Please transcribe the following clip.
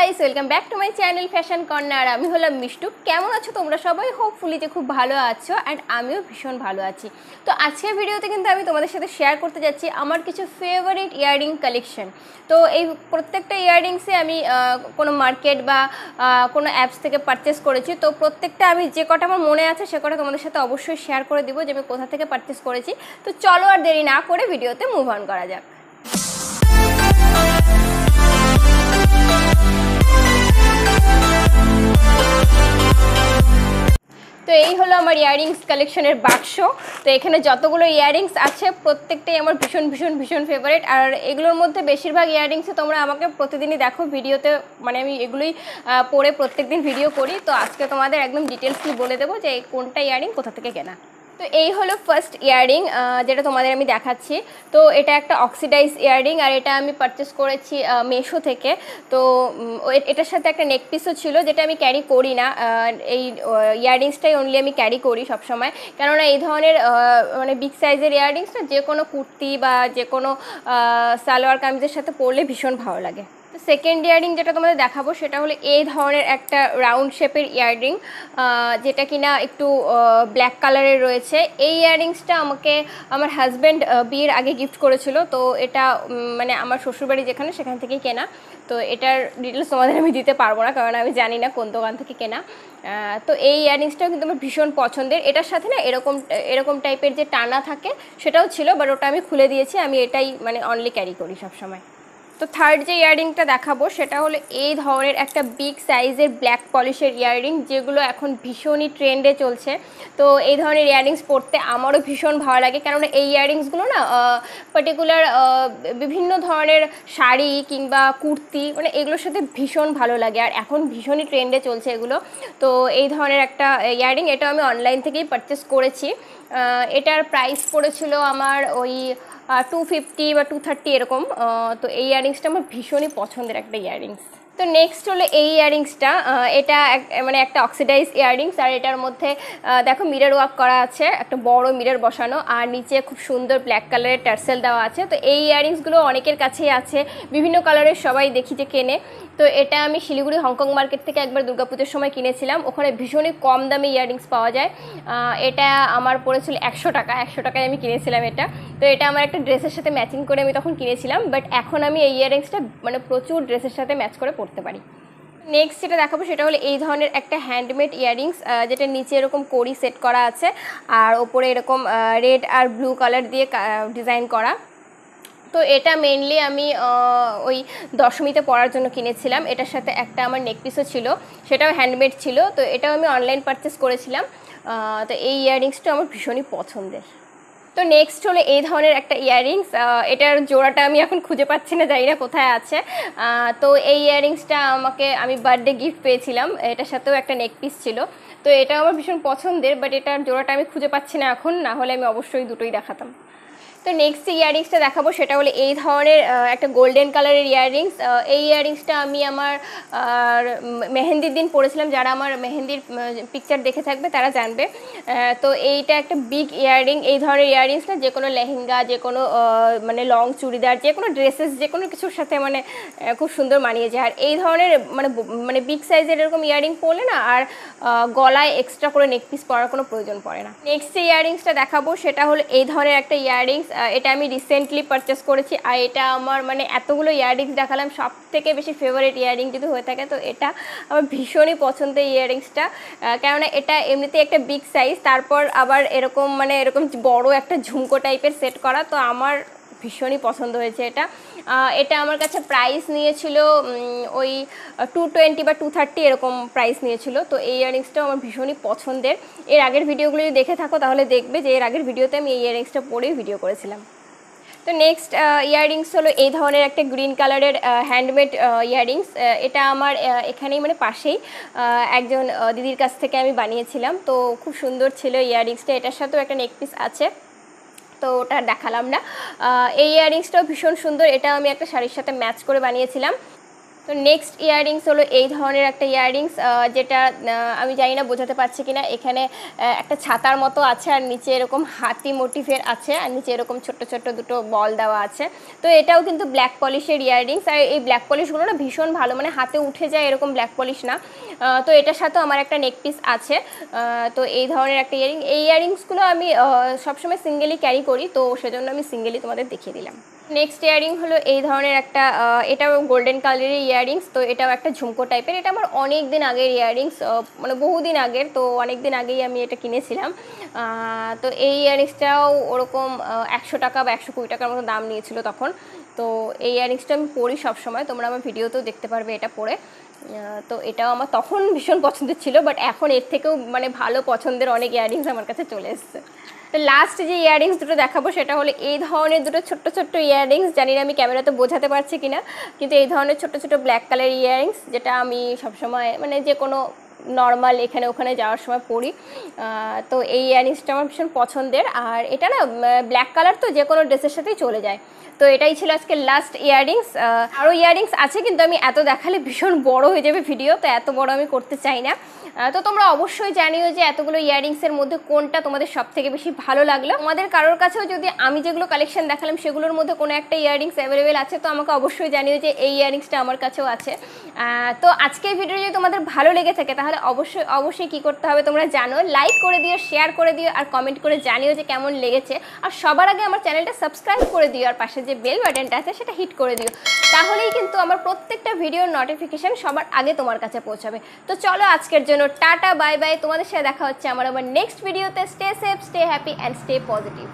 Guys, welcome back to my channel fashion corner. আমি হলাম মিষ্টু। কেমন আছো তোমরা সবাই? হোপফুলি যে খুব ভালো আছো, অ্যান্ড আমিও ভীষণ ভালো আছি। তো আজকের ভিডিওতে কিন্তু আমি তোমাদের সাথে শেয়ার করতে যাচ্ছি আমার কিছু ফেভারিট ইয়াররিং কালেকশন। তো এই প্রত্যেকটা ইয়াররিংসে আমি কোনো মার্কেট বা কোনো অ্যাপস থেকে পারচেস করেছি। তো প্রত্যেকটা আমি যে কটা আমার মনে আছে সে কটা তোমাদের সাথে অবশ্যই শেয়ার করে দিব যে আমি কোথা থেকে পারচেস করেছি। তো চলো আর দেরি না করে ভিডিওতে মুভ অন করা যাক। তো এই হলো আমার ইয়াররিংস কালেকশনের বাক্স। তো এখানে যতগুলো ইয়াররিংস আছে প্রত্যেকটাই আমার ভীষণ ভীষণ ভীষণ ফেভারিট। আর এগুলোর মধ্যে বেশিরভাগ ইয়াররিংসে তোমরা আমাকে প্রতিদিনই দেখো ভিডিওতে, মানে আমি এগুলোই পরে প্রত্যেকদিন ভিডিও করি। তো আজকে তোমাদের একদম ডিটেলসলি বলে দেবো যে কোনটা ইয়াররিং কোথা থেকে কেনা। তো এই হলো ফার্স্ট ইয়াররিং যেটা তোমাদের আমি দেখাচ্ছি। তো এটা একটা অক্সিডাইজ ইয়াররিং, আর এটা আমি পারচেস করেছি মেশো থেকে। তো এটার সাথে একটা নেক পিসও ছিল যেটা আমি ক্যারি করি না। এই ইয়াররিংসটাই অনলি আমি ক্যারি করি সবসময়, কেননা এই ধরনের মানে বিগ সাইজের ইয়াররিংসটা যে কোনো কুর্তি বা যে কোনো সালোয়ার কামিজের সাথে পরলে ভীষণ ভালো লাগে। তো সেকেন্ড ইয়াররিং যেটা তোমাদের দেখাবো সেটা হলো এই ধরনের একটা রাউন্ড শেপের ইয়াররিং, যেটা কিনা একটু ব্ল্যাক কালারের রয়েছে। এই ইয়াররিংসটা আমাকে আমার হাজব্যান্ড বিয়ের আগে গিফট করেছিল। তো এটা মানে আমার শ্বশুরবাড়ি যেখানে সেখান থেকেই কেনা। তো এটার ডিটেলস তোমাদের আমি দিতে পারবো না, কারণ আমি জানি না কোন দোকান থেকে কেনা। তো এই ইয়াররিংসটাও কিন্তু আমার ভীষণ পছন্দের। এটার সাথে না এরকম টাইপের যে টানা থাকে সেটাও ছিল, বাট ওটা আমি খুলে দিয়েছি। আমি এটাই মানে অনলি ক্যারি করি সবসময়। তো থার্ড যে ইয়াররিংটা দেখাবো সেটা হলো এই ধরনের একটা বিগ সাইজের ব্ল্যাক পলিশের ইয়াররিং, যেগুলো এখন ভীষণই ট্রেন্ডে চলছে। তো এই ধরনের ইয়াররিংস পরতে আমারও ভীষণ ভালো লাগে, কেননা এই ইয়াররিংসগুলো না পার্টিকুলার বিভিন্ন ধরনের শাড়ি কিংবা কুর্তি, মানে এগুলোর সাথে ভীষণ ভালো লাগে, আর এখন ভীষণই ট্রেন্ডে চলছে এগুলো। তো এই ধরনের একটা ইয়াররিং, এটা আমি অনলাইন থেকেই পারচেস করেছি। এটার প্রাইস পড়েছিল আমার ওই 250 বা 230 এরকম। তো এই ইয়াররিংসটা আমার ভীষণই পছন্দের একটা ইয়াররিংস। তো নেক্সট হলো এই ইয়াররিংসটা, এটা মানে একটা অক্সিডাইজ ইয়াররিংস, আর এটার মধ্যে দেখো মিরর ওয়ার্ক করা আছে, একটা বড় মিরর বসানো, আর নিচে খুব সুন্দর ব্ল্যাক কালারের টার্সেল দেওয়া আছে। তো এই ইয়াররিংসগুলো অনেকের কাছেই আছে, বিভিন্ন কালারের সবাই দেখি যে কেনে। তো এটা আমি শিলিগুড়ি হংকং মার্কেট থেকে একবার দুর্গাপুজোর সময় কিনেছিলাম। ওখানে ভীষণই কম দামে ইয়াররিংস পাওয়া যায়। এটা আমার পড়েছিল 100 টাকা। 100 টাকায় আমি কিনেছিলাম এটা। তো এটা আমার একটা ড্রেসের সাথে ম্যাচিং করে আমি তখন কিনেছিলাম, বাট এখন আমি এই ইয়াররিংসটা মানে প্রচুর ড্রেসের সাথে ম্যাচ করে পরতে পারি। নেক্সট যেটা দেখাবো সেটা হলো এই ধরনের একটা হ্যান্ডমেড ইয়াররিংস, যেটা নিচে এরকম কড়ি সেট করা আছে, আর ওপরে এরকম রেড আর ব্লু কালার দিয়ে ডিজাইন করা। তো এটা মেনলি আমি ওই দশমীতে পরার জন্য কিনেছিলাম। এটার সাথে একটা আমার নেক পিসও ছিল, সেটাও হ্যান্ডমেড ছিল। তো এটাও আমি অনলাইন পারচেস করেছিলাম। তো এই ইয়াররিংসটা আমার ভীষণই পছন্দের। তো নেক্সট হলো এই ধরনের একটা ইয়াররিংস, এটার জোড়াটা আমি এখন খুঁজে পাচ্ছি না, জানি না কোথায় আছে। তো এই ইয়াররিংসটা আমি বার্থডে গিফট পেয়েছিলাম, এটার সাথেও একটা নেক পিস ছিল। তো এটা আমার ভীষণ পছন্দের, বাট এটার জোড়াটা আমি খুঁজে পাচ্ছি না এখন, না হলে আমি অবশ্যই দুটোই দেখাতাম। তো নেক্সট যে ইয়াররিংসটা দেখাবো সেটা হলো এই ধরনের একটা গোল্ডেন কালারের ইয়াররিংস। এই ইয়াররিংসটা আমি আমার মেহেন্দির দিন পরেছিলাম। যারা আমার মেহেন্দির পিকচার দেখে থাকবে তারা জানবে। তো এইটা একটা বিগ ইয়াররিং। এই ধরনের ইয়াররিংসটা যে কোনো লেহেঙ্গা, যে কোনো মানে লং চুড়িদার, যে কোনো ড্রেসেস, যে কোনো কিছুর সাথে মানে খুব সুন্দর মানিয়ে যায়। আর এই ধরনের মানে বিগ সাইজের এরকম ইয়াররিং পরলে না আর গলায় এক্সট্রা করে নেক পিস পরার কোনো প্রয়োজন পড়ে না। নেক্সট যে ইয়াররিংসটা দেখাবো সেটা হলো এই ধরনের একটা ইয়াররিংস। এটা আমি রিসেন্টলি পারচেস করেছি, আর এটা আমার মানে এতগুলো ইয়াররিংস দেখালাম, সব থেকে বেশি ফেভারিট ইয়াররিং যদি হয়ে থাকে তো এটা আমার ভীষণই পছন্দের ইয়াররিংসটা। কেননা এটা এমনিতেই একটা বিগ সাইজ, তারপর আবার এরকম বড় একটা ঝুমকো টাইপের সেট করা। তো আমার ভীষণই পছন্দ হয়েছে এটা। এটা আমার কাছে প্রাইস নিয়েছিল ওই 220 বা 230 এরকম প্রাইস নিয়েছিল। তো এই ইয়াররিংসটাও আমার ভীষণই পছন্দের। এর আগের ভিডিওগুলো যদি দেখে থাকো তাহলে দেখবে যে এর আগের ভিডিওতে আমি এই ইয়াররিংসটা পরেই ভিডিও করেছিলাম। তো নেক্সট ইয়াররিংস হলো এই ধরনের একটা গ্রিন কালারের হ্যান্ডমেড ইয়াররিংস। এটা আমার এখানেই মানে পাশেই একজন দিদির কাছ থেকে আমি বানিয়েছিলাম। তো খুব সুন্দর ছিল ইয়াররিংসটা। এটার সাথেও একটা নেক পিস আছে, তো ওটা দেখালাম না। এই ইয়াররিংসটাও ভীষণ সুন্দর, এটা আমি একটা শাড়ির সাথে ম্যাচ করে বানিয়েছিলাম। তো নেক্সট ইয়াররিংস হলো এই ধরনের একটা ইয়াররিংস, যেটা আমি জানি না বোঝাতে পারছি কিনা। এখানে একটা ছাতার মতো আছে আর নিচে এরকম হাতি মোটিভের আছে আর নিচে এরকম ছোট্ট ছোট্ট দুটো বল দেওয়া আছে। তো এটাও কিন্তু ব্ল্যাক পলিশের ইয়াররিংস, আর এই ব্ল্যাক পলিশগুলো না ভীষণ ভালো, মানে হাতে উঠে যায় এরকম ব্ল্যাক পলিশ না। তো এটার সাথেও আমার একটা নেক পিস আছে। তো এই ধরনের একটা ইয়াররিং, এই ইয়াররিংসগুলো আমি সবসময় সিঙ্গেলি ক্যারি করি, তো সেজন্য আমি সিঙ্গেলি তোমাদের দেখিয়ে দিলাম। নেক্সট ইয়াররিং হলো এই ধরনের একটা, এটাও গোল্ডেন কালারের ইয়াররিংস। তো এটাও একটা ঝুমকো টাইপের, এটা আমার অনেক দিন আগের ইয়াররিংস, মানে বহুদিন আগের, তো অনেক দিন আগেই আমি এটা কিনেছিলাম। তো এই ইয়াররিংসটাও ওরকম 100 টাকা বা 120 টাকার মতো দাম নিয়েছিল তখন। তো এই ইয়াররিংসটা আমি পরি সবসময়, তোমরা আমার ভিডিওতেও দেখতে পারবে এটা পরে। তো এটাও আমার তখন ভীষণ পছন্দের ছিল, বাট এখন এর থেকেও মানে ভালো পছন্দের অনেক ইয়াররিংস আমার কাছে চলে এসছে। তো লাস্ট যে ইয়াররিংস দুটো দেখাবো সেটা হলো এই ধরনের দুটো ছোট্ট ছোট্ট ইয়াররিংস। জানি না আমি ক্যামেরাতে বোঝাতে পারছি কিনা, কিন্তু এই ধরনের ছোট্ট ছোট্ট ব্ল্যাক কালার ইয়াররিংস, যেটা আমি সবসময় মানে যে কোনো নর্মাল এখানে ওখানে যাওয়ার সময় পরি। তো এই ইয়াররিংসটা আমার ভীষণ পছন্দের, আর এটা না ব্ল্যাক কালার, তো যে কোনো ড্রেসের সাথেই চলে যায়। তো এটাই ছিল আজকে লাস্ট ইয়াররিংস। আরও ইয়াররিংস আছে, কিন্তু আমি এত দেখালে ভীষণ বড় হয়ে যাবে ভিডিও, তো এত বড় আমি করতে চাই না। তো তোমরা অবশ্যই জানিও যে এতগুলো ইয়াররিংসের মধ্যে কোনটা তোমাদের সব থেকে বেশি ভালো লাগলো। তোমাদের কারোর কাছেও যদি আমি যেগুলো কালেকশন দেখালাম সেগুলোর মধ্যে কোনো একটা ইয়াররিংস অ্যাভেলেবেল আছে, তো আমাকে অবশ্যই জানিও যে এই ইয়াররিংসটা আমার কাছেও আছে। তো আজকের ভিডিও যদি তোমাদের ভালো লেগে থাকে তাহলে অবশ্যই অবশ্যই কী করতে হবে তোমরা জানো, লাইক করে দিও, শেয়ার করে দিও, আর কমেন্ট করে জানিও যে কেমন লেগেছে। আর সবার আগে আমার চ্যানেলটা সাবস্ক্রাইব করে দিও, আর পাশে যে বেল বাটনটা আছে সেটা হিট করে দিও, তাহলেই কিন্তু আমার প্রত্যেকটা ভিডিওর নোটিফিকেশন সবার আগে তোমার কাছে পৌঁছাবে। তো চলো আজকের জন্য টাটা, বাই বাই। তোমাদের সাথে দেখা হচ্ছে আমার আবার নেক্সট ভিডিওতে। Stay safe, stay happy and stay positive.